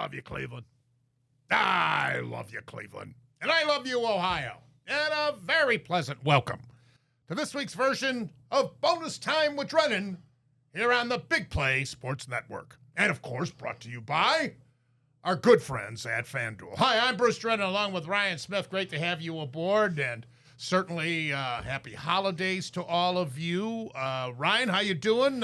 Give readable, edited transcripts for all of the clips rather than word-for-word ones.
love you, Cleveland. I love you, Cleveland. And I love you, Ohio. And a very pleasant welcome to this week's version of Bonus Time with Drennan here on the Big Play Sports Network. And, of course, brought to you by our good friends at FanDuel. Hi, I'm Bruce Drennan along with Ryan Smith. Great to have you aboard, and certainly happy holidays to all of you. Ryan, how you doing?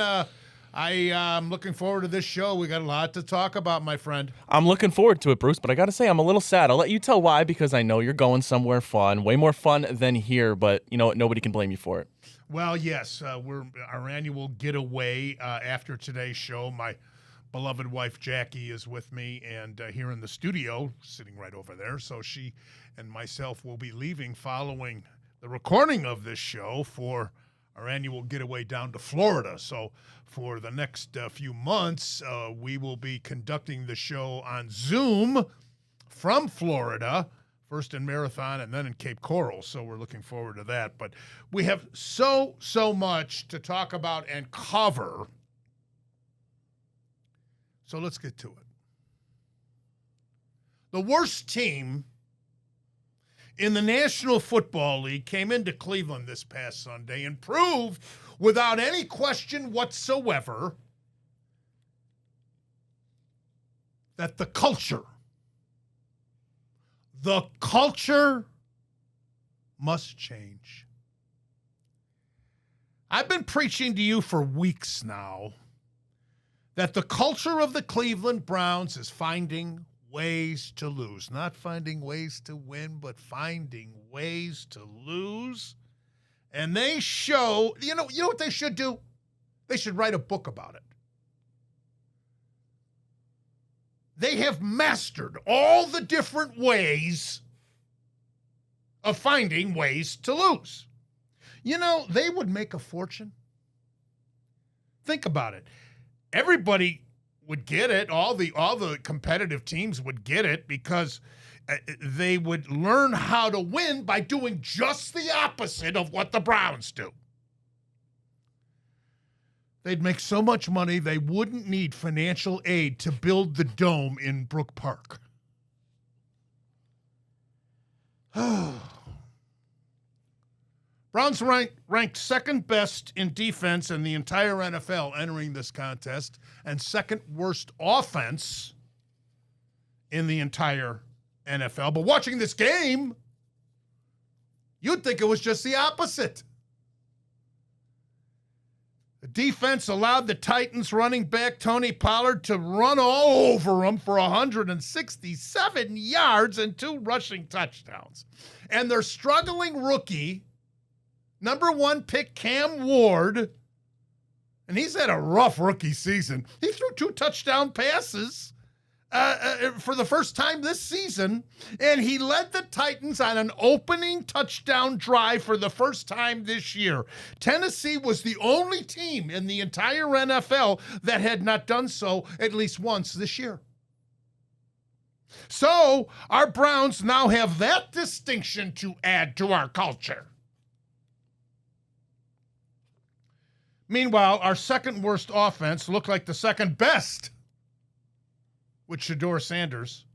I'm looking forward to this show. We got a lot to talk about, my friend. I'm looking forward to it, Bruce, but I got to say I'm a little sad. I'll let you tell why, because I know you're going somewhere fun, way more fun than here, but you know what? Nobody can blame you for it. Well, yes, we're our annual getaway after today's show. My beloved wife, Jackie, is with me and here in the studio, sitting right over there. So she and myself will be leaving following the recording of this show for our annual getaway down to Florida. So for the next few months, we will be conducting the show on Zoom from Florida, first in Marathon and then in Cape Coral. So we're looking forward to that. But we have so much to talk about and cover. So let's get to it. The worst team in the National Football League came into Cleveland this past Sunday and proved without any question whatsoever that the culture must change. I've been preaching to you for weeks now that the culture of the Cleveland Browns is finding ways to lose. Not finding ways to win, but finding ways to lose. And they show, you know what they should do? They should write a book about it. They have mastered all the different ways of finding ways to lose. You know, they would make a fortune. Think about it. Everybody would get it. All the competitive teams would get it because they would learn how to win by doing just the opposite of what the Browns do. They'd make so much money they wouldn't need financial aid to build the dome in Brook Park. Browns ranked second best in defense in the entire NFL entering this contest and second worst offense in the entire NFL. But watching this game, you'd think it was just the opposite. The defense allowed the Titans running back Tony Pollard to run all over them for 167 yards and 2 rushing touchdowns. And their struggling rookie, number 1 pick Cam Ward, and he's had a rough rookie season. He threw 2 touchdown passes for the first time this season, and he led the Titans on an opening touchdown drive for the first time this year. Tennessee was the only team in the entire NFL that had not done so at least once this year. So our Browns now have that distinction to add to our culture. Meanwhile, our second worst offense looked like the second best, with Shedeur Sanders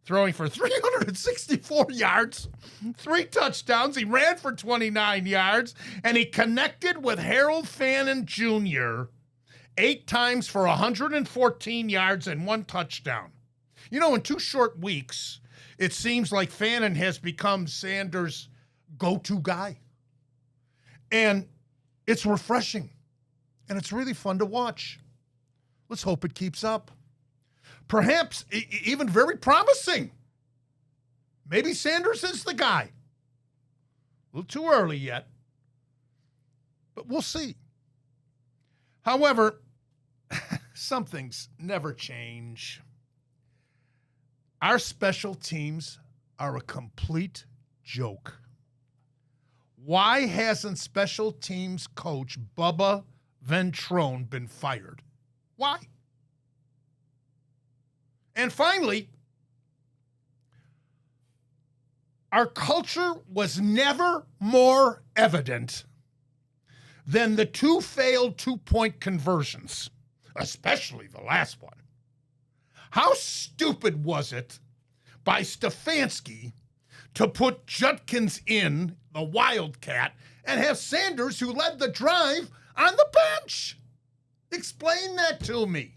throwing for 364 yards, 3 touchdowns. He ran for 29 yards, and he connected with Harold Fannin Jr. 8 times for 114 yards and 1 touchdown. You know, in 2 short weeks, it seems like Fannin has become Sanders' go-to guy. And it's refreshing. And it's really fun to watch. Let's hope it keeps up. Perhaps even very promising. Maybe Sanders is the guy. A little too early yet. But we'll see. However, some things never change. Our special teams are a complete joke. Why hasn't special teams coach Bubba Ventrone been fired? Why? And finally, our culture was never more evident than the 2 failed 2-point conversions, especially the last one. How stupid was it by Stefanski to put Judkins in, the Wildcat, and have Sanders, who led the drive, on the bench? Explain that to me.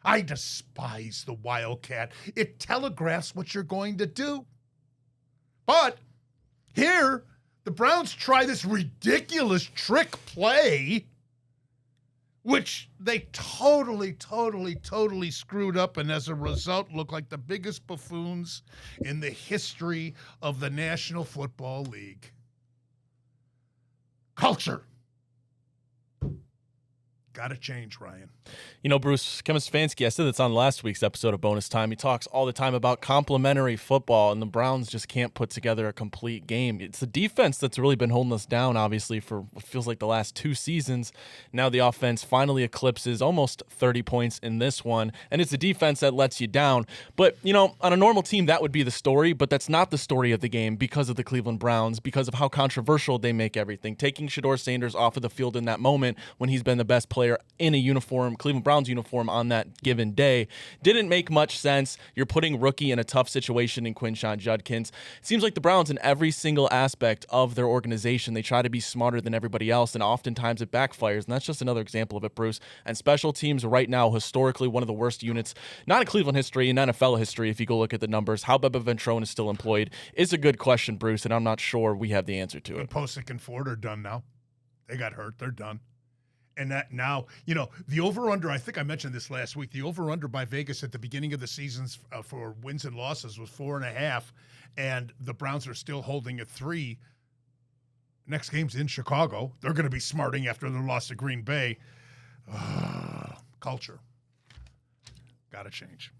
I despise the Wildcat. It telegraphs what you're going to do. But here, the Browns try this ridiculous trick play, which they totally screwed up, and as a result look like the biggest buffoons in the history of the National Football League. Culture. Got to change, Ryan. You know, Bruce, Kevin Stefanski, I said this on last week's episode of Bonus Time. He talks all the time about complementary football, and the Browns just can't put together a complete game. It's the defense that's really been holding us down, obviously, for what feels like the last 2 seasons. Now the offense finally eclipses almost 30 points in this one, and it's the defense that lets you down. But, you know, on a normal team, that would be the story, but that's not the story of the game because of the Cleveland Browns, because of how controversial they make everything. Taking Shedeur Sanders off of the field in that moment when he's been the best player in a uniform, Cleveland Browns uniform on that given day, didn't make much sense. You're putting rookie in a tough situation in Quinshon Judkins. It seems like the Browns in every single aspect of their organization, they try to be smarter than everybody else, and oftentimes it backfires, and that's just another example of it, Bruce. And special teams right now, historically, one of the worst units, not in Cleveland history, in NFL history, if you go look at the numbers. How Beba Ventrone is still employed is a good question, Bruce, and I'm not sure we have the answer to it. Posick and Ford are done now. They got hurt. They're done. And that now, you know, the over-under, I think I mentioned this last week, the over-under by Vegas at the beginning of the seasons for wins and losses was 4.5, and the Browns are still holding at 3. Next game's in Chicago. They're going to be smarting after their loss to Green Bay. Culture. Got to change.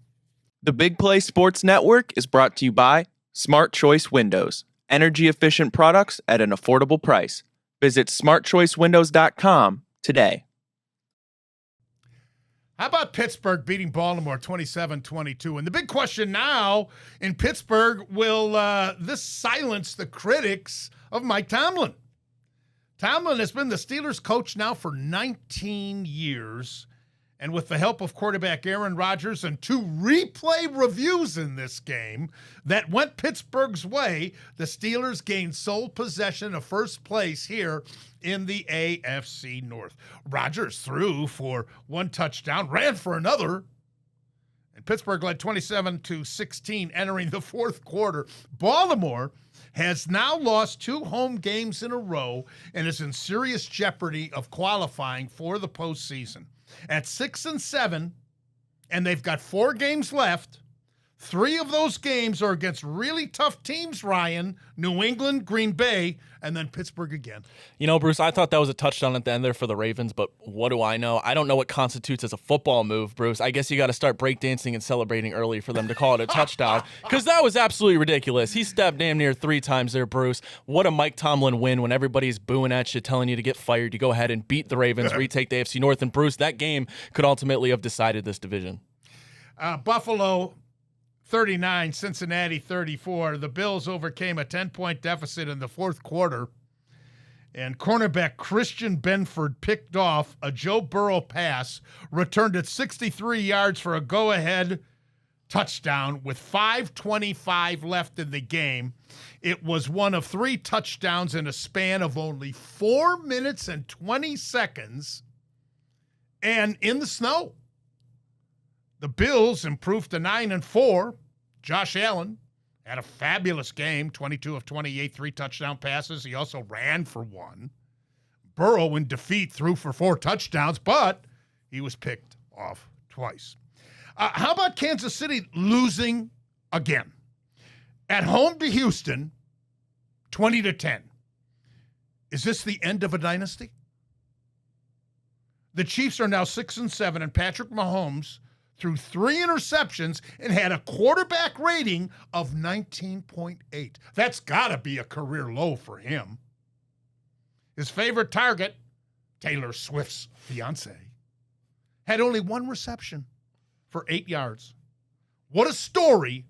The Big Play Sports Network is brought to you by Smart Choice Windows. Energy-efficient products at an affordable price. Visit smartchoicewindows.com today. How about Pittsburgh beating Baltimore 27-22? And the big question now in Pittsburgh, will this silence the critics of Mike Tomlin? Tomlin has been the Steelers coach now for 19 years. And with the help of quarterback Aaron Rodgers and 2 replay reviews in this game that went Pittsburgh's way, the Steelers gained sole possession of first place here in the AFC North. Rodgers threw for 1 touchdown, ran for another, and Pittsburgh led 27-16 entering the fourth quarter. Baltimore has now lost 2 home games in a row and is in serious jeopardy of qualifying for the postseason. At 6-7, and they've got 4 games left. 3 of those games are against really tough teams, Ryan. New England, Green Bay, and then Pittsburgh again. You know, Bruce, I thought that was a touchdown at the end there for the Ravens, but what do I know? I don't know what constitutes as a football move, Bruce. I guess you got to start breakdancing and celebrating early for them to call it a touchdown, because that was absolutely ridiculous. He stepped damn near 3 times there, Bruce. What a Mike Tomlin win when everybody's booing at you, telling you to get fired. You go ahead and beat the Ravens, retake the AFC North, and Bruce, that game could ultimately have decided this division. Buffalo 39, Cincinnati 34. The Bills overcame a 10-point deficit in the fourth quarter, and cornerback Christian Benford picked off a Joe Burrow pass, returned it 63 yards for a go-ahead touchdown with 5:25 left in the game. It was one of 3 touchdowns in a span of only 4 minutes and 20 seconds, and in the snow. The Bills improved to 9-4. Josh Allen had a fabulous game, 22 of 28, 3 touchdown passes. He also ran for 1. Burrow, in defeat, threw for 4 touchdowns, but he was picked off twice. How about Kansas City losing again? At home to Houston, 20-10. Is this the end of a dynasty? The Chiefs are now 6-7, and Patrick Mahomes threw 3 interceptions and had a quarterback rating of 19.8. That's got to be a career low for him. His favorite target, Taylor Swift's fiance, had only 1 reception for 8 yards. What a story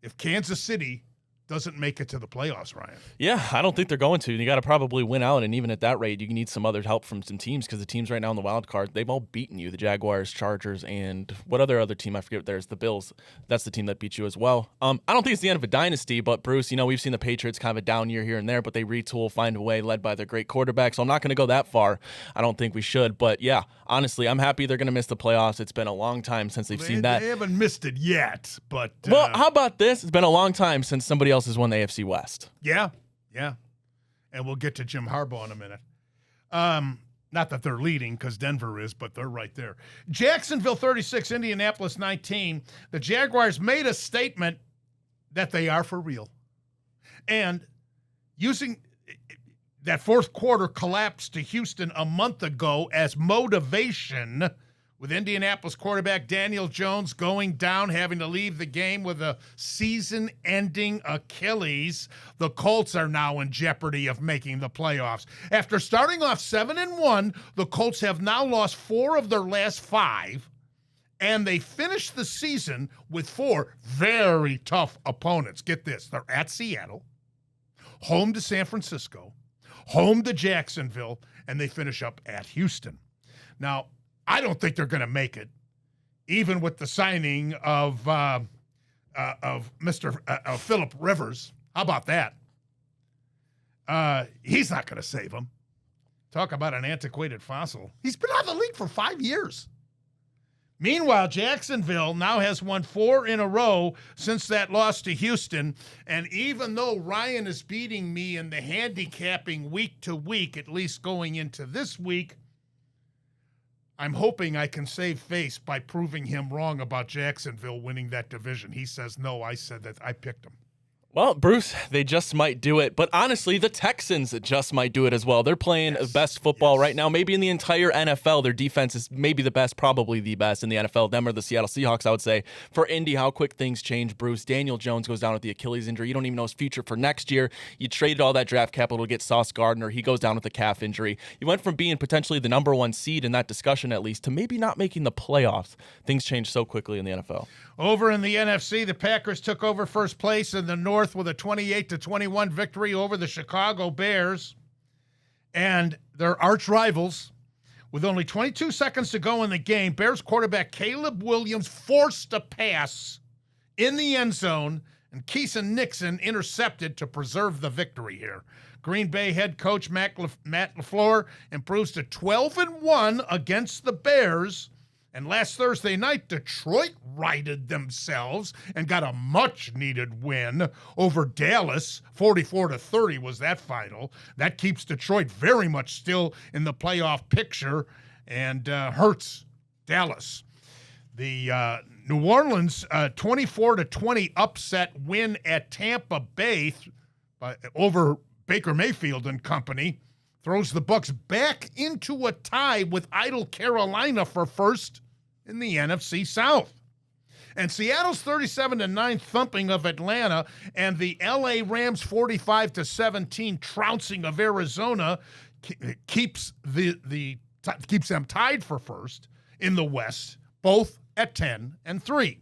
if Kansas City doesn't make it to the playoffs, Ryan. Yeah, I don't think they're going to. You got to probably win out, and even at that rate, you need some other help from some teams because the teams right now in the wild card, they've all beaten you. The Jaguars, Chargers, and what other team? I forget. There's the Bills. That's the team that beat you as well. I don't think it's the end of a dynasty, but Bruce, we've seen the Patriots kind of a down year here and there, but they retool, find a way, led by their great quarterback. So I'm not going to go that far. I don't think we should, but yeah, honestly, I'm happy they're going to miss the playoffs. It's been a long time since they've seen that. They haven't missed it yet, but well, how about this? It's been a long time since somebody else has won the AFC West. Yeah. And we'll get to Jim Harbaugh in a minute. Not that they're leading because Denver is, but they're right there. Jacksonville 36, Indianapolis 19. The Jaguars made a statement that they are for real. And using that fourth quarter collapse to Houston a month ago as motivation, with Indianapolis quarterback Daniel Jones going down, having to leave the game with a season-ending Achilles, the Colts are now in jeopardy of making the playoffs. After starting off 7-1, the Colts have now lost 4 of their last 5, and they finished the season with 4 very tough opponents. Get this, they're at Seattle, home to San Francisco, home to Jacksonville, and they finish up at Houston. Now, I don't think they're going to make it, even with the signing of Mr. Phillip Rivers. How about that? He's not going to save them. Talk about an antiquated fossil. He's been out of the league for 5 years. Meanwhile, Jacksonville now has won 4 in a row since that loss to Houston. And even though Ryan is beating me in the handicapping week to week, at least going into this week, I'm hoping I can save face by proving him wrong about Jacksonville winning that division. He says, no, I said that I picked him. Well, Bruce, they just might do it. But honestly, the Texans just might do it as well. They're playing best football right now, maybe in the entire NFL. Their defense is maybe the best, probably the best in the NFL. Them or the Seattle Seahawks, I would say. For Indy, how quick things change, Bruce. Daniel Jones goes down with the Achilles injury. You don't even know his future for next year. You traded all that draft capital to get Sauce Gardner. He goes down with a calf injury. You went from being potentially the number 1 seed in that discussion, at least, to maybe not making the playoffs. Things change so quickly in the NFL. Over in the NFC, the Packers took over first place in the North with a 28-21 victory over the Chicago Bears. And their arch rivals, with only 22 seconds to go in the game, Bears quarterback Caleb Williams forced a pass in the end zone, and Keeson Nixon intercepted to preserve the victory here. Green Bay head coach Matt LaFleur improves to 12-1 against the Bears. And last Thursday night, Detroit righted themselves and got a much-needed win over Dallas. 44-30 was that final. That keeps Detroit very much still in the playoff picture and hurts Dallas. The New Orleans 24-20 upset win at Tampa Bay over Baker Mayfield and company throws the Bucs back into a tie with idle Carolina for first in the NFC South. And Seattle's 37-9 thumping of Atlanta and the LA Rams 45-17 trouncing of Arizona keeps them tied for first in the West, both at 10-3.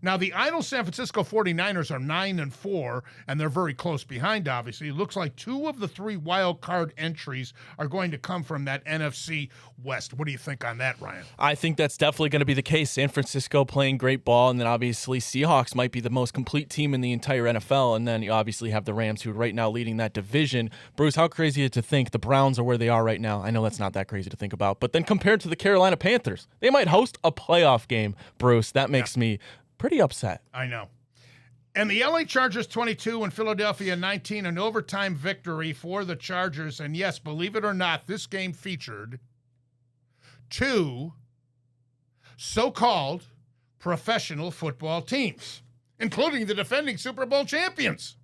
Now, the idle San Francisco 49ers are 9-4, and they're very close behind, obviously. It looks like 2 of the 3 wild card entries are going to come from that NFC West. What do you think on that, Ryan? I think that's definitely going to be the case. San Francisco playing great ball, and then obviously Seahawks might be the most complete team in the entire NFL, and then you obviously have the Rams, who are right now leading that division. Bruce, how crazy is it to think the Browns are where they are right now? I know that's not that crazy to think about, but then compared to the Carolina Panthers, they might host a playoff game, Bruce. That makes me pretty upset. I know. And the LA Chargers 22 and Philadelphia 19, an overtime victory for the Chargers. And yes, believe it or not, this game featured 2 so-called professional football teams, including the defending Super Bowl champions.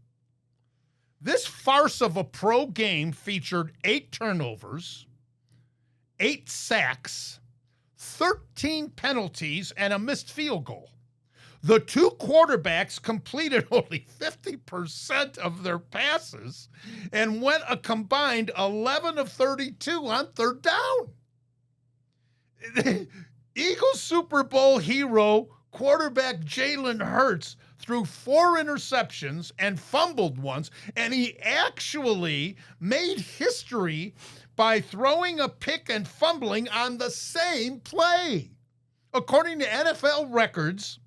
This farce of a pro game featured 8 turnovers, 8 sacks, 13 penalties, and a missed field goal. The 2 quarterbacks completed only 50% of their passes and went a combined 11 of 32 on third down. Eagles Super Bowl hero quarterback Jalen Hurts threw 4 interceptions and fumbled once, and he actually made history by throwing a pick and fumbling on the same play. According to NFL records,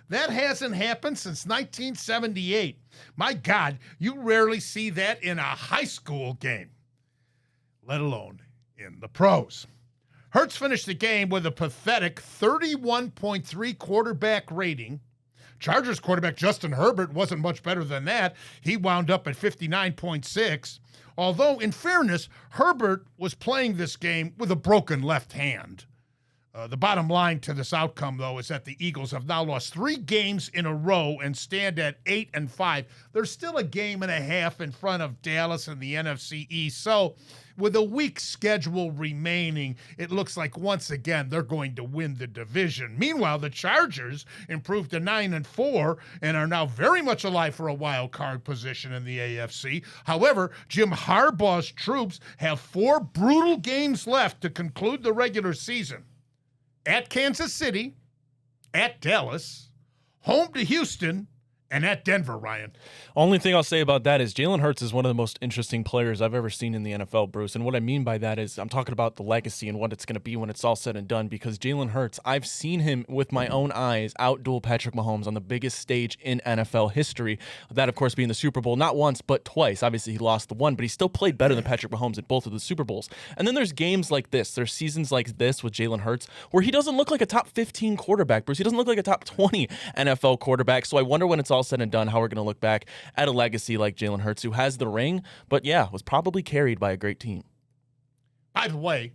that hasn't happened since 1978. My God, you rarely see that in a high school game, let alone in the pros. Hurts finished the game with a pathetic 31.3 quarterback rating. Chargers quarterback Justin Herbert wasn't much better than that. He wound up at 59.6. Although, in fairness, Herbert was playing this game with a broken left hand. The bottom line to this outcome, though, is that the Eagles have now lost 3 games in a row and stand at 8-5. There's still a game and a half in front of Dallas in the NFC East. So, with a weak schedule remaining, it looks like once again they're going to win the division. Meanwhile, the Chargers improved to 9-4 and are now very much alive for a wild card position in the AFC. However, Jim Harbaugh's troops have 4 brutal games left to conclude the regular season. At Kansas City, at Dallas, home to Houston, and at Denver, Ryan. Only thing I'll say about that is Jalen Hurts is one of the most interesting players I've ever seen in the NFL, Bruce. And what I mean by that is I'm talking about the legacy and what it's going to be when it's all said and done, because Jalen Hurts, I've seen him with my own eyes outduel Patrick Mahomes on the biggest stage in NFL history. That, of course, being the Super Bowl, not once, but twice. Obviously, he lost the one, but he still played better than Patrick Mahomes at both of the Super Bowls. And then there's games like this. There's seasons like this with Jalen Hurts where he doesn't look like a top 15 quarterback, Bruce. He doesn't look like a top 20 NFL quarterback. So I wonder when it's all said and done how we're going to look back at a legacy like Jalen Hurts, who has the ring, but yeah, was probably carried by a great team. By the way,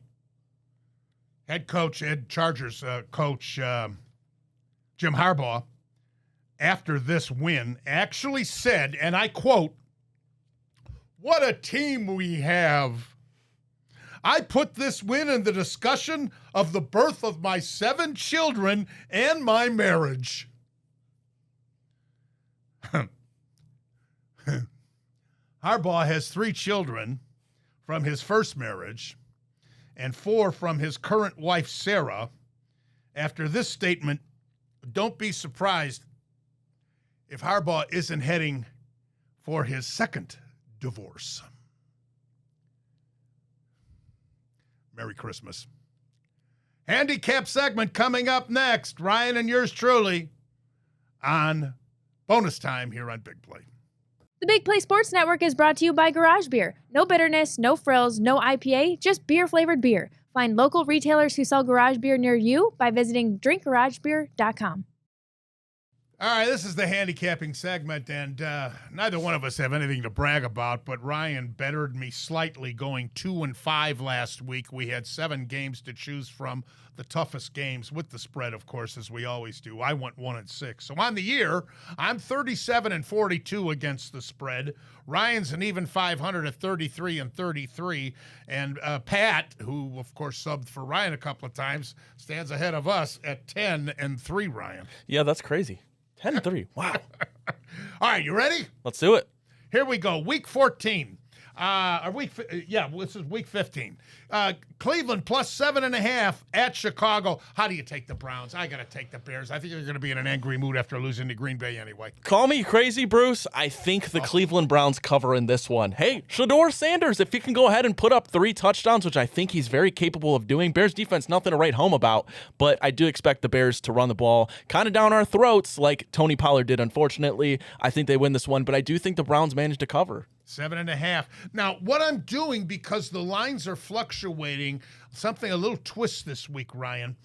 head Chargers coach Jim Harbaugh, after this win, actually said, and I quote, "What a team we have. I put this win in the discussion of the birth of my 7 children and my marriage." Harbaugh has 3 children from his first marriage and 4 from his current wife, Sarah. After this statement, don't be surprised if Harbaugh isn't heading for his second divorce. Merry Christmas. Handicap segment coming up next. Ryan and yours truly on Bonus Time here on Big Play. The Big Play Sports Network is brought to you by Garage Beer. No bitterness, no frills, no IPA, just beer-flavored beer. Find local retailers who sell garage beer near you by visiting drinkgaragebeer.com. All right, this is the handicapping segment, and neither one of us have anything to brag about, but Ryan bettered me slightly going 2-5 last week. We had 7 games to choose from, the toughest games with the spread, of course, as we always do. I went 1-6. So on the year, I'm 37-42 against the spread. Ryan's an even 500 at 33-33. And Pat, who, of course, subbed for Ryan a couple of times, stands ahead of us at 10-3, Ryan. Yeah, that's crazy. 10-3. Wow. All right, you ready? Let's do it. Here we go. Week 14. This is week 15. Cleveland plus 7.5 at Chicago. How do you take the Browns? I got to take the Bears. I think they're going to be in an angry mood after losing to Green Bay anyway. Call me crazy, Bruce. I think the Cleveland Browns cover in this one. Hey, Shedeur Sanders, if he can go ahead and put up 3 touchdowns, which I think he's very capable of doing. Bears defense, nothing to write home about, but I do expect the Bears to run the ball kind of down our throats like Tony Pollard did, unfortunately. I think they win this one, but I do think the Browns managed to cover. 7.5. Now, what I'm doing, because the lines are fluctuating, a little twist this week, Ryan.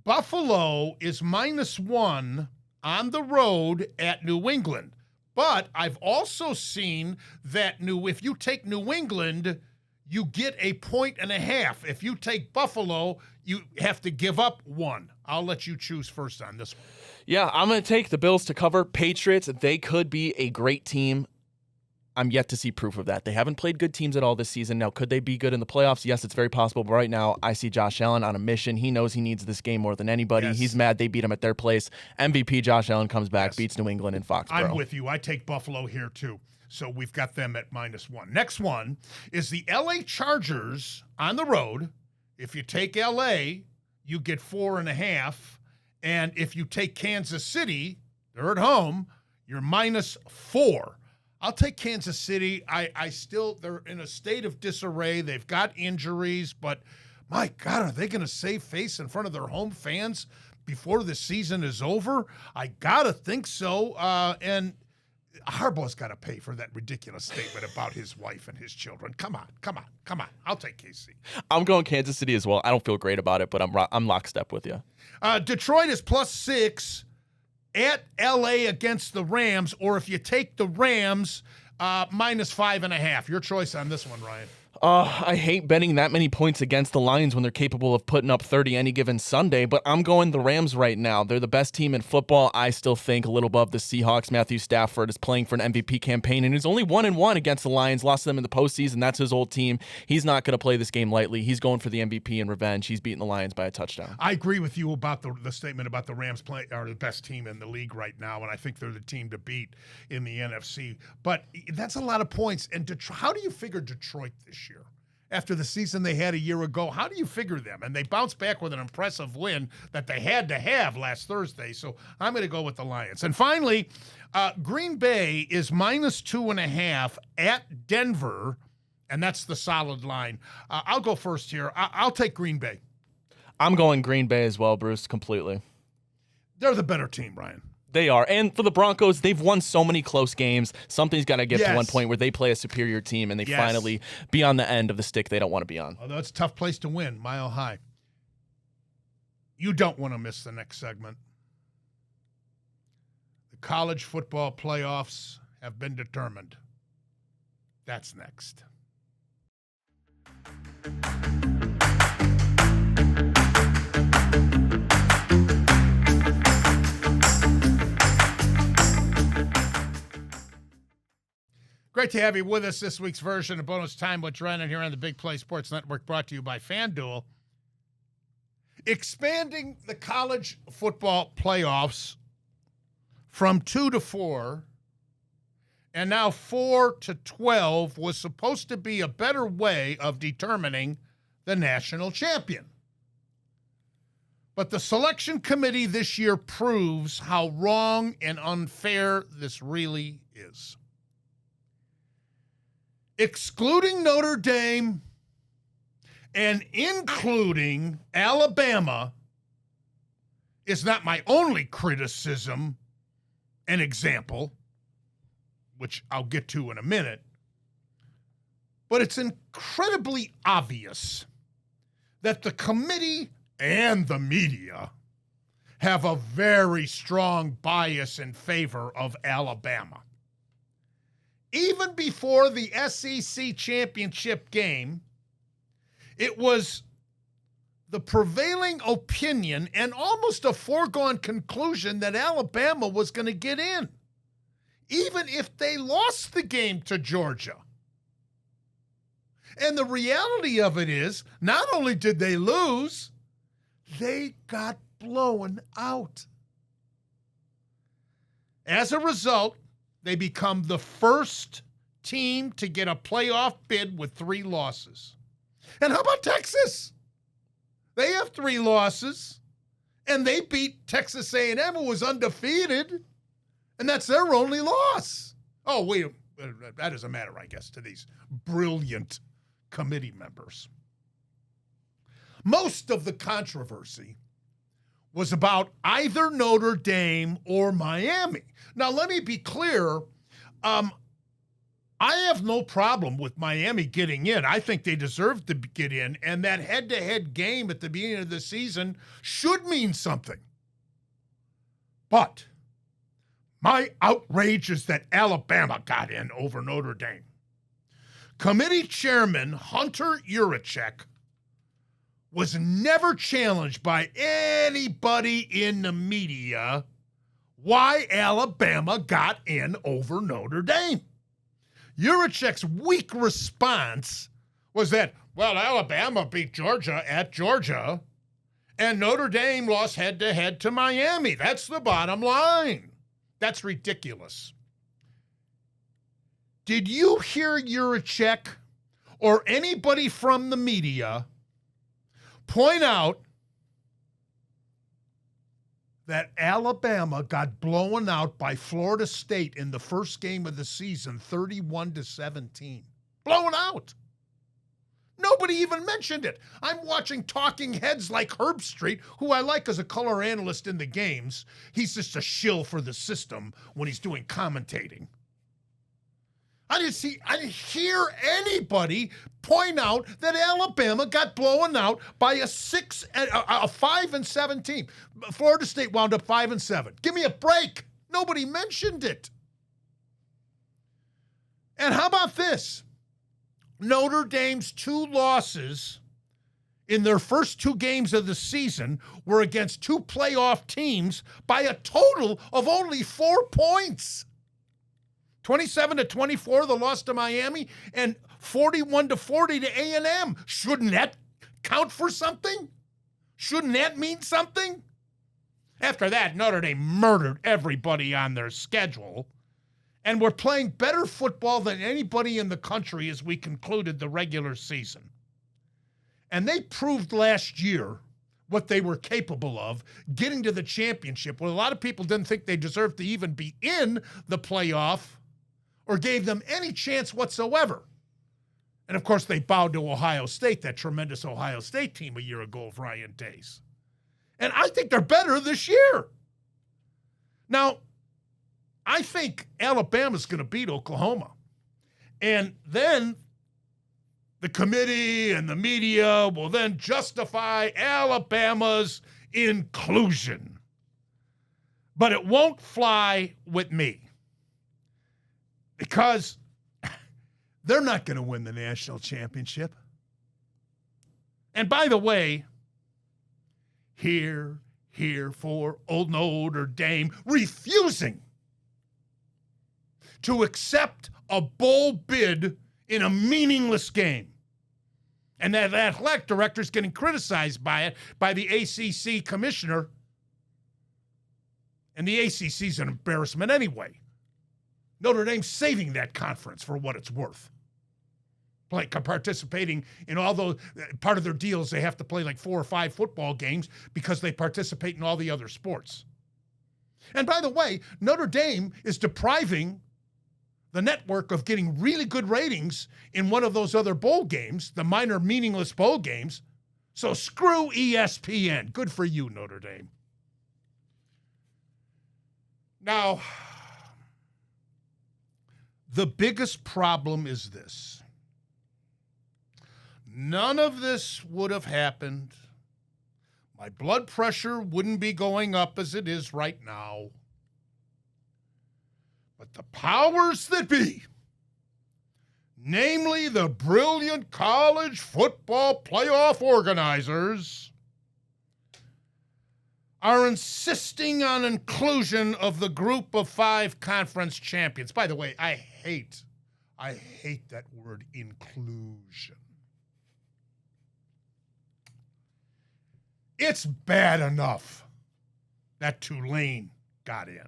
Buffalo is -1 on the road at New England. But I've also seen that if you take New England, you get a 1.5. If you take Buffalo, you have to give up 1. I'll let you choose first on this one. Yeah, I'm going to take the Bills to cover. Patriots, they could be a great team. I'm yet to see proof of that. They haven't played good teams at all this season. Now, could they be good in the playoffs? Yes, it's very possible. But right now, I see Josh Allen on a mission. He knows he needs this game more than anybody. Yes. He's mad they beat him at their place. MVP Josh Allen comes back, beats New England in Foxborough. I'm with you. I take Buffalo here, too. So we've got them at -1. Next one is the LA Chargers on the road. If you take LA, you get 4.5. And if you take Kansas City, they're at home, you're -4. I'll take Kansas City. They're in a state of disarray. They've got injuries, but my God, are they going to save face in front of their home fans before the season is over? I got to think so. And Harbaugh's got to pay for that ridiculous statement about his wife and his children. Come on. I'll take KC. I'm going Kansas City as well. I don't feel great about it, but I'm lockstep with you. Detroit is +6 at LA against the Rams, or if you take the Rams, -5.5. Your choice on this one, Ryan. I hate betting that many points against the Lions when they're capable of putting up 30 any given Sunday, but I'm going the Rams right now. They're the best team in football. I still think a little above the Seahawks. Matthew Stafford is playing for an MVP campaign, and he's only 1-1 against the Lions, lost to them in the postseason. That's his old team. He's not going to play this game lightly. He's going for the MVP and revenge. He's beating the Lions by a touchdown. I agree with you about the statement about the Rams are the best team in the league right now, and I think they're the team to beat in the NFC. But that's a lot of points. And how do you figure Detroit this year? After the season they had a year ago, how do you figure them? And they bounced back with an impressive win that they had to have last Thursday. So I'm going to go with the Lions. And finally, Green Bay is -2.5 at Denver, and that's the solid line. I'll go first here. I'll take Green Bay. I'm going Green Bay as well, Bruce, completely. They're the better team, Ryan. They are. And for the Broncos, they've won so many close games. Something's got to get to one point where they play a superior team and they finally be on the end of the stick they don't want to be on. Although it's a tough place to win, Mile High. You don't want to miss the next segment. The college football playoffs have been determined. That's next. Great to have you with us. This week's version of Bonus Time with Drennan here on the Big Play Sports Network, brought to you by FanDuel. Expanding the college football playoffs from 2 to 4 and now 4 to 12 was supposed to be a better way of determining the national champion. But the selection committee this year proves how wrong and unfair this really is. Excluding Notre Dame and including Alabama is not my only criticism and example, which I'll get to in a minute, but it's incredibly obvious that the committee and the media have a very strong bias in favor of Alabama. Even before the SEC championship game, it was the prevailing opinion and almost a foregone conclusion that Alabama was going to get in, even if they lost the game to Georgia. And the reality of it is, not only did they lose, they got blown out. As a result, they become the first team to get a playoff bid with 3 losses. And how about Texas? They have 3 losses, and they beat Texas A&M, who was undefeated, and that's their only loss. Oh, wait, that doesn't matter, I guess, to these brilliant committee members. Most of the controversy was about either Notre Dame or Miami. Now, let me be clear. I have no problem with Miami getting in. I think they deserve to get in, and that head-to-head game at the beginning of the season should mean something. But my outrage is that Alabama got in over Notre Dame. Committee Chairman Hunter Yurachek was never challenged by anybody in the media why Alabama got in over Notre Dame. Yurachek's weak response was that, well, Alabama beat Georgia at Georgia, and Notre Dame lost head-to-head to Miami. That's the bottom line. That's ridiculous. Did you hear Yurachek or anybody from the media point out that Alabama got blown out by Florida State in the first game of the season, 31-17. Blown out. Nobody even mentioned it. I'm watching talking heads like Herb Street, who I like as a color analyst in the games. He's just a shill for the system when he's doing commentating. I didn't hear anybody point out that Alabama got blown out by a 5-7 team. Florida State wound up 5-7. Give me a break. Nobody mentioned it. And how about this? Notre Dame's 2 losses in their first 2 games of the season were against 2 playoff teams by a total of only 4 points. 27-24, the loss to Miami, and 41-40 to A&M. Shouldn't that count for something? Shouldn't that mean something? After that, Notre Dame murdered everybody on their schedule, and were playing better football than anybody in the country as we concluded the regular season. And they proved last year what they were capable of, getting to the championship, when a lot of people didn't think they deserved to even be in the playoff or gave them any chance whatsoever. And, of course, they bowed to Ohio State, that tremendous Ohio State team a year ago of Ryan Day's. And I think they're better this year. Now, I think Alabama's going to beat Oklahoma. And then the committee and the media will then justify Alabama's inclusion. But it won't fly with me, because they're not going to win the national championship. And by the way, here for old Notre Dame refusing to accept a bowl bid in a meaningless game. And that athletic director's getting criticized by it, by the ACC commissioner. And the ACC's an embarrassment anyway. Notre Dame's saving that conference for what it's worth. Like participating in all those, part of their deals, they have to play like 4 or 5 football games because they participate in all the other sports. And by the way, Notre Dame is depriving the network of getting really good ratings in one of those other bowl games, the minor meaningless bowl games. So screw ESPN. Good for you, Notre Dame. Now, the biggest problem is this. None of this would have happened. My blood pressure wouldn't be going up as it is right now. But the powers that be, namely the brilliant college football playoff organizers, are insisting on inclusion of the group of 5 conference champions. By the way, I hate that word, inclusion. It's bad enough that Tulane got in.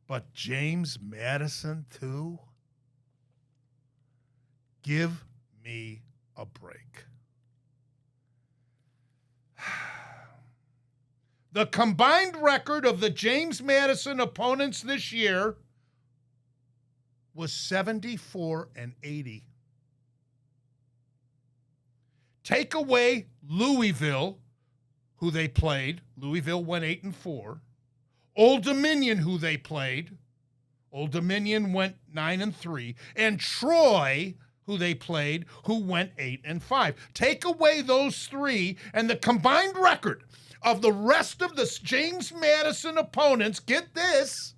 But James Madison, too? Give me a break. The combined record of the James Madison opponents this year was 74-80. Take away Louisville, who they played. Louisville went 8-4. Old Dominion, who they played. Old Dominion went 9-3. And Troy, who they played, who went 8-5. Take away those 3, and the combined record of the rest of the James Madison opponents, get this,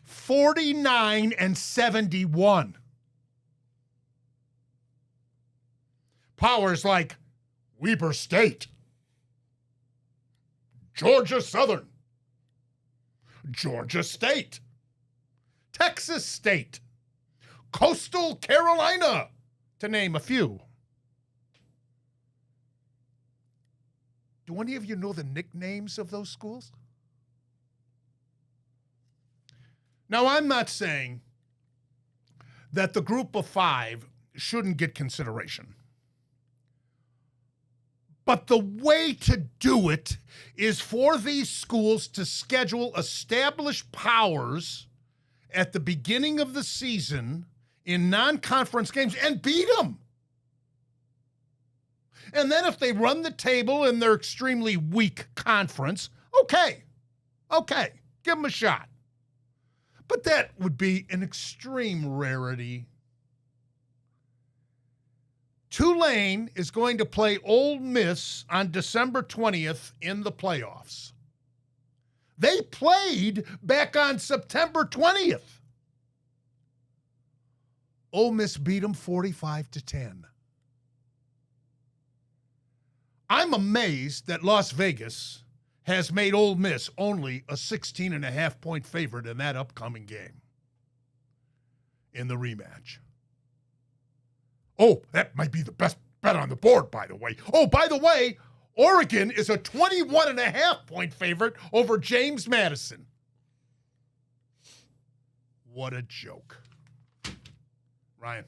49-71. Powers like Weber State, Georgia Southern, Georgia State, Texas State, Coastal Carolina, to name a few. Do any of you know the nicknames of those schools? Now, I'm not saying that the group of 5 shouldn't get consideration. But the way to do it is for these schools to schedule established powers at the beginning of the season in non-conference games and beat them. And then if they run the table in their extremely weak conference, okay, give them a shot. But that would be an extreme rarity. Tulane is going to play Ole Miss on December 20th in the playoffs. They played back on September 20th. Ole Miss beat them 45-10. I'm amazed that Las Vegas has made Ole Miss only a 16.5-point favorite in that upcoming game in the rematch. Oh, that might be the best bet on the board, by the way. Oh, by the way, Oregon is a 21.5-point favorite over James Madison. What a joke. Ryan.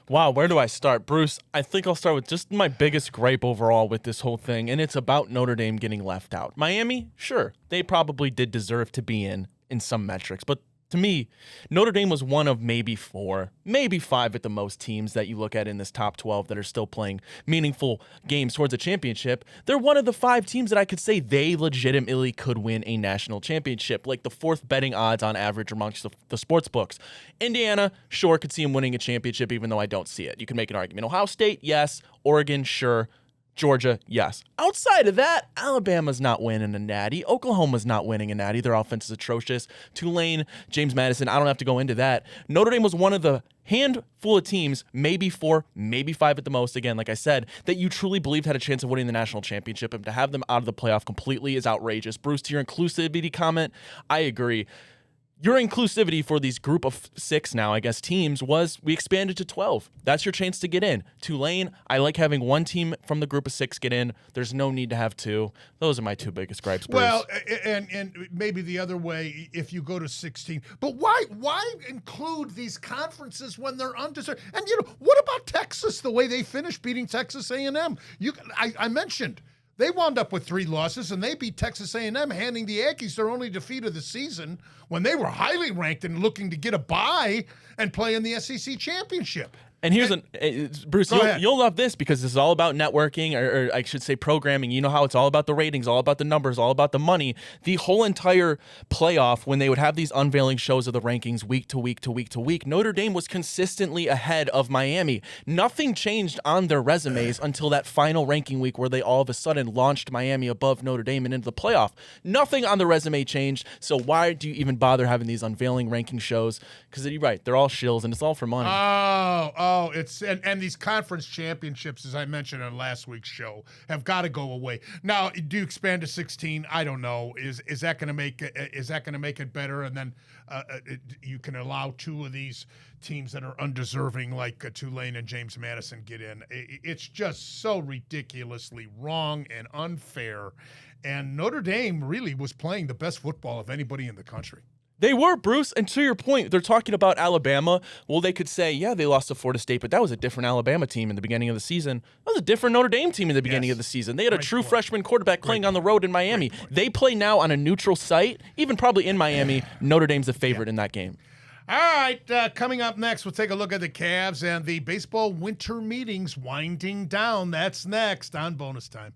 Wow, where do I start? Bruce, I think I'll start with just my biggest gripe overall with this whole thing, and it's about Notre Dame getting left out. Miami, sure, they probably did deserve to be in some metrics, but to me, Notre Dame was one of maybe 4, maybe 5 at the most teams that you look at in this top 12 that are still playing meaningful games towards a championship. They're one of the 5 teams that I could say they legitimately could win a national championship, like the 4th betting odds on average amongst the sports books. Indiana, sure, could see them winning a championship, even though I don't see it. You can make an argument. Ohio State, yes. Oregon, sure. Georgia, yes. Outside of that, Alabama's not winning a natty. Oklahoma's not winning a natty. Their offense is atrocious. Tulane, James Madison, I don't have to go into that. Notre Dame was one of the handful of teams, maybe 4, maybe 5 at the most, again, like I said, that you truly believed had a chance of winning the national championship, and to have them out of the playoff completely is outrageous. Bruce, to your inclusivity comment, I agree. Your inclusivity for these group of 6 now, I guess, teams was we expanded to 12. That's your chance to get in. Tulane, I like having 1 team from the group of 6 get in. There's no need to have 2. Those are my 2 biggest gripes, Bruce. Well, and maybe the other way if you go to 16. But why include these conferences when they're undeserved? And, what about Texas, the way they finished beating Texas A&M? I mentioned they wound up with 3 losses, and they beat Texas A&M, handing the Aggies their only defeat of the season when they were highly ranked and looking to get a bye and play in the SEC championship. And here's Bruce, you'll love this because this is all about networking, or I should say programming. You know how it's all about the ratings, all about the numbers, all about the money. The whole entire playoff, when they would have these unveiling shows of the rankings week to week to week to week, Notre Dame was consistently ahead of Miami. Nothing changed on their resumes until that final ranking week where they all of a sudden launched Miami above Notre Dame and into the playoff. Nothing on the resume changed, so why do you even bother having these unveiling ranking shows? Because you're right, they're all shills, and it's all for money. Oh, it's and these conference championships, as I mentioned on last week's show, have got to go away. Now, do you expand to 16? I don't know. Is that going to make it better? And then you can allow 2 of these teams that are undeserving, like Tulane and James Madison, get in. It's just so ridiculously wrong and unfair. And Notre Dame really was playing the best football of anybody in the country. They were, Bruce, and to your point, they're talking about Alabama. Well, they could say, yeah, they lost to Florida State, but that was a different Alabama team in the beginning of the season. That was a different Notre Dame team in the beginning of the season. They had a true freshman quarterback playing on the road in Miami. They play now on a neutral site, even probably in Miami. Notre Dame's the favorite in that game. All right, coming up next, we'll take a look at the Cavs and the baseball winter meetings winding down. That's next on Bonus Time.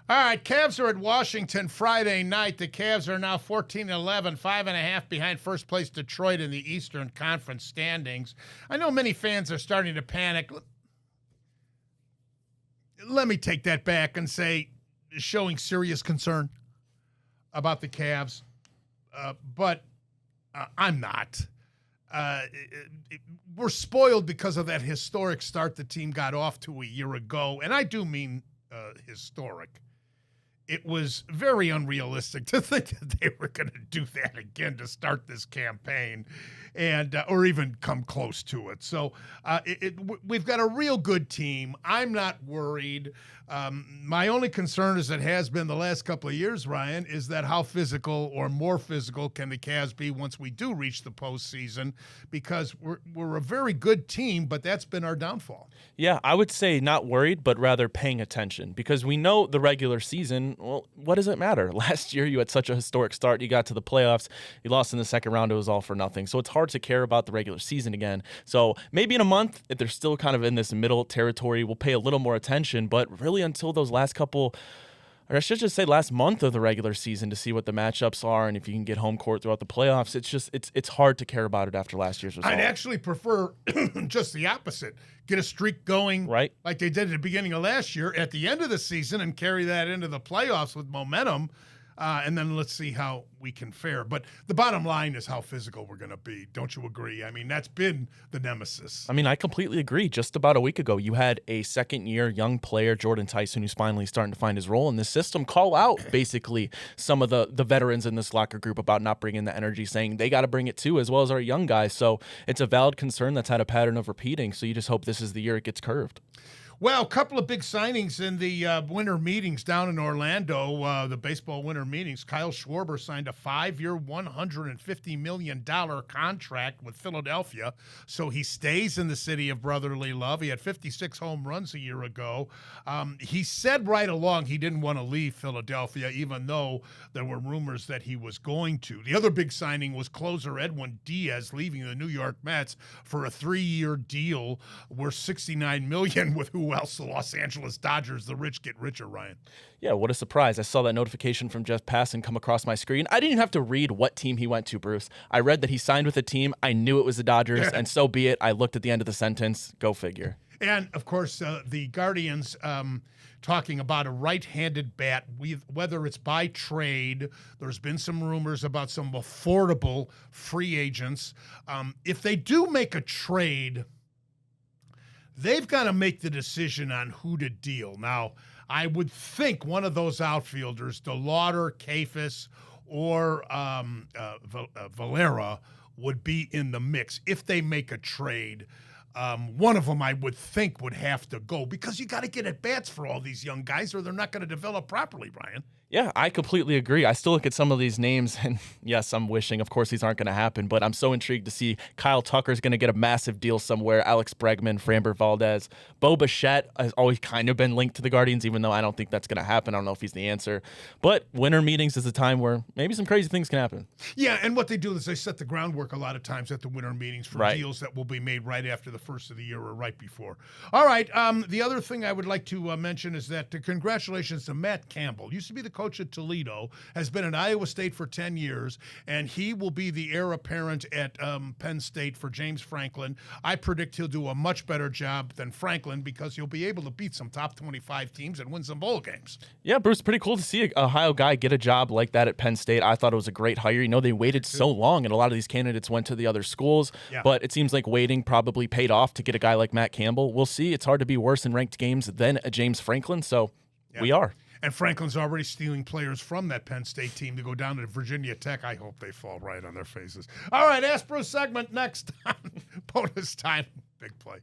All right, Cavs are at Washington Friday night. The Cavs are now 14-11, 5.5 behind first place Detroit in the Eastern Conference standings. I know many fans are starting to panic. Let me take that back and say showing serious concern about the Cavs, but I'm not. We're spoiled because of that historic start the team got off to a year ago, and I do mean historic. it was very unrealistic to think that they were going to do that again to start this campaign, and or even come close to it. So we've got a real good team. I'm not worried. My only concern, as it has been the last couple of years, Ryan, is that how physical or more physical can the Cavs be once we do reach the postseason? Because we're a very good team, but that's been our downfall. Yeah, I would say not worried, but rather paying attention, because we know the regular season, well, what does it matter? Last year, you had such a historic start. You got to the playoffs. You lost in the second round. It was all for nothing. So it's hard to care about the regular season again. So maybe in a month, if they're still kind of in this middle territory, we'll pay a little more attention. But really until those last couple, or I should just say last month of the regular season, to see what the matchups are and if you can get home court throughout the playoffs, it's hard to care about it after last year's result. I'd actually prefer just the opposite. Get a streak going, right, like they did at the beginning of last year at the end of the season, and carry that into the playoffs with momentum. And then let's see how we can fare. But the bottom line is how physical we're going to be. Don't you agree? I mean, that's been the nemesis. I mean, I completely agree. Just about a week ago, you had a second-year young player, Jordan Tyson, who's finally starting to find his role in this system, call out basically some of the veterans in this locker group about not bringing the energy, saying they got to bring it too, as well as our young guys. So it's a valid concern that's had a pattern of repeating. So you just hope this is the year it gets curved. Well, a couple of big signings in the winter meetings down in Orlando, the baseball winter meetings. Kyle Schwarber signed a 5-year, $150 million contract with Philadelphia, so he stays in the city of brotherly love. He had 56 home runs a year ago. He said right along he didn't want to leave Philadelphia, even though there were rumors that he was going to. The other big signing was closer Edwin Diaz leaving the New York Mets for a 3-year deal worth $69 million with who else? The Los Angeles Dodgers. The rich get richer, Ryan. Yeah, what a surprise. I saw that notification from Jeff Passan come across my screen. I didn't even have to read what team he went to, Bruce. I read that he signed with a team. I knew it was the Dodgers, and so be it. I looked at the end of the sentence. Go figure. And, of course, the Guardians talking about a right-handed bat, whether it's by trade. There's been some rumors about some affordable free agents. If they do make a trade, they've got to make the decision on who to deal. Now, I would think one of those outfielders, DeLauder, Kafis, or Valera, would be in the mix if they make a trade. One of them, I would think, would have to go, because you got to get at bats for all these young guys, or they're not going to develop properly, Brian. Yeah, I completely agree. I still look at some of these names, and yes, I'm wishing, of course, these aren't going to happen, but I'm so intrigued to see Kyle Tucker's going to get a massive deal somewhere, Alex Bregman, Framber Valdez. Bo Bichette has always kind of been linked to the Guardians, even though I don't think that's going to happen. I don't know if he's the answer. But winter meetings is a time where maybe some crazy things can happen. Yeah, and what they do is they set the groundwork a lot of times at the winter meetings for deals that will be made right after the first of the year or right before. All right, the other thing I would like to mention is that congratulations to Matt Campbell. Used to be the coach at Toledo, has been at Iowa State for 10 years, and he will be the heir apparent at Penn State for James Franklin. I predict he'll do a much better job than Franklin, because he'll be able to beat some top 25 teams and win some bowl games. Yeah, Bruce, pretty cool to see an Ohio guy get a job like that at Penn State. I thought it was a great hire. You know, they waited so long, and a lot of these candidates went to the other schools, but it seems like waiting probably paid off to get a guy like Matt Campbell. We'll see. It's hard to be worse in ranked games than a James Franklin, so we are. And Franklin's already stealing players from that Penn State team to go down to Virginia Tech. I hope they fall right on their faces. All right, Ask Bruce segment next on Bonus Time. Big play.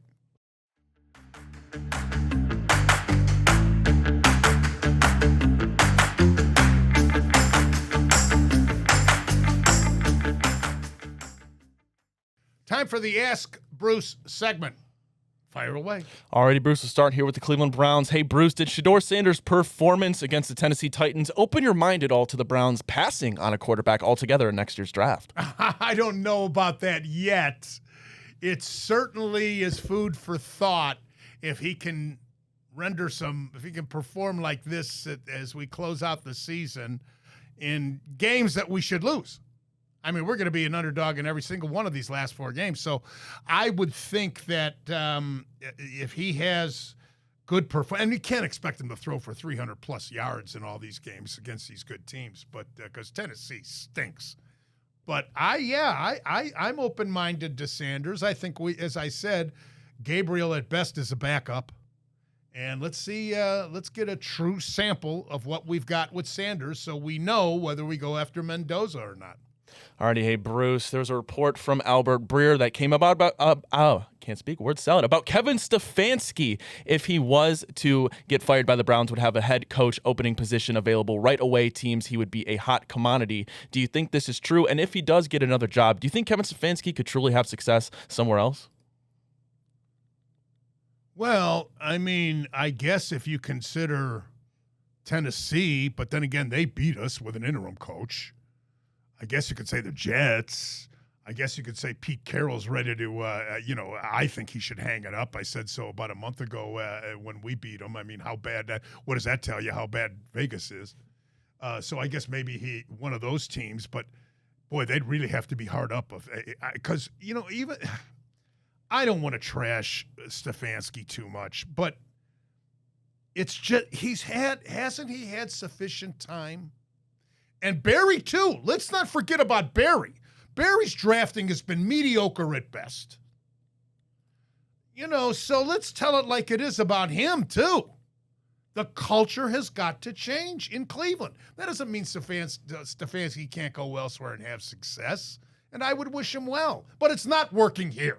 Time for the Ask Bruce segment. Fire away. Alrighty, Bruce, we'll start here with the Cleveland Browns. Hey, Bruce, did Shedeur Sanders' performance against the Tennessee Titans open your mind at all to the Browns passing on a quarterback altogether in next year's draft? I don't know about that yet. It certainly is food for thought if he can if he can perform like this as we close out the season in games that we should lose. I mean, we're going to be an underdog in every single one of these last 4 games. So I would think that if he has good performance, and you can't expect him to throw for 300-plus yards in all these games against these good teams, but because Tennessee stinks. But I'm open-minded to Sanders. I think as I said, Gabriel at best is a backup, And let's see, let's get a true sample of what we've got with Sanders so we know whether we go after Mendoza or not. Alrighty, hey Bruce. There's a report from Albert Breer that came about can't speak, word salad, about Kevin Stefanski. If he was to get fired by the Browns, would have a head coach opening position available right away. Teams, he would be a hot commodity. Do you think this is true? And if he does get another job, do you think Kevin Stefanski could truly have success somewhere else? Well, I mean, I guess if you consider Tennessee, but then again, they beat us with an interim coach. I guess you could say the Jets. I guess you could say Pete Carroll's ready to, I think he should hang it up. I said so about a month ago when we beat him. I mean, how bad what does that tell you how bad Vegas is? So I guess maybe one of those teams, but boy, they'd really have to be hard up because, even I don't want to trash Stefanski too much, but it's just hasn't he had sufficient time? And Barry, too. Let's not forget about Barry. Barry's drafting has been mediocre at best. So let's tell it like it is about him, too. The culture has got to change in Cleveland. That doesn't mean Stefanski can't go elsewhere and have success, and I would wish him well. But it's not working here.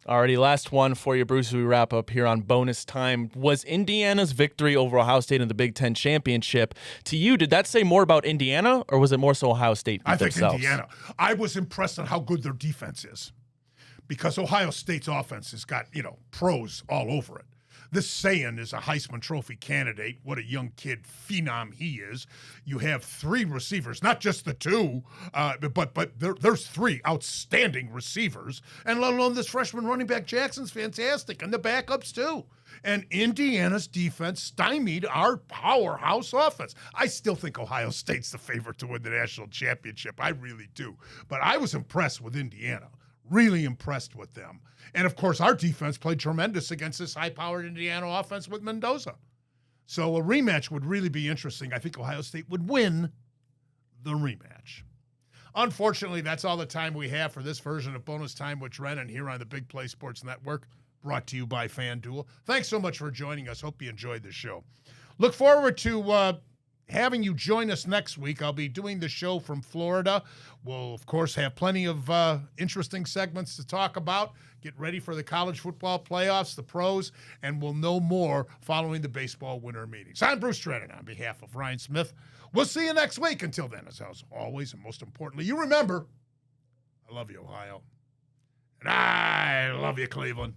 Alrighty, last one for you, Bruce, as we wrap up here on Bonus Time. Was Indiana's victory over Ohio State in the Big Ten Championship, to you, did that say more about Indiana, or was it more so Ohio State I think themselves? Indiana. I was impressed on how good their defense is because Ohio State's offense has got, pros all over it. This Sayan is a Heisman Trophy candidate. What a young kid phenom he is. You have 3 receivers, not just the 2, but there's 3 outstanding receivers. And let alone this freshman running back Jackson's fantastic, and the backups too. And Indiana's defense stymied our powerhouse offense. I still think Ohio State's the favorite to win the national championship. I really do. But I was impressed with Indiana. Really impressed with them. And, of course, our defense played tremendous against this high-powered Indiana offense with Mendoza. So a rematch would really be interesting. I think Ohio State would win the rematch. Unfortunately, that's all the time we have for this version of Bonus Time with Drennan here on the Big Play Sports Network, brought to you by FanDuel. Thanks so much for joining us. Hope you enjoyed the show. Look forward to having you join us next week. I'll be doing the show from Florida. We'll, of course, have plenty of interesting segments to talk about. Get ready for the college football playoffs, the pros, and we'll know more following the baseball winter meetings. I'm Bruce Drennan on behalf of Ryan Smith. We'll see you next week. Until then, as always, and most importantly, you remember, I love you, Ohio. And I love you, Cleveland.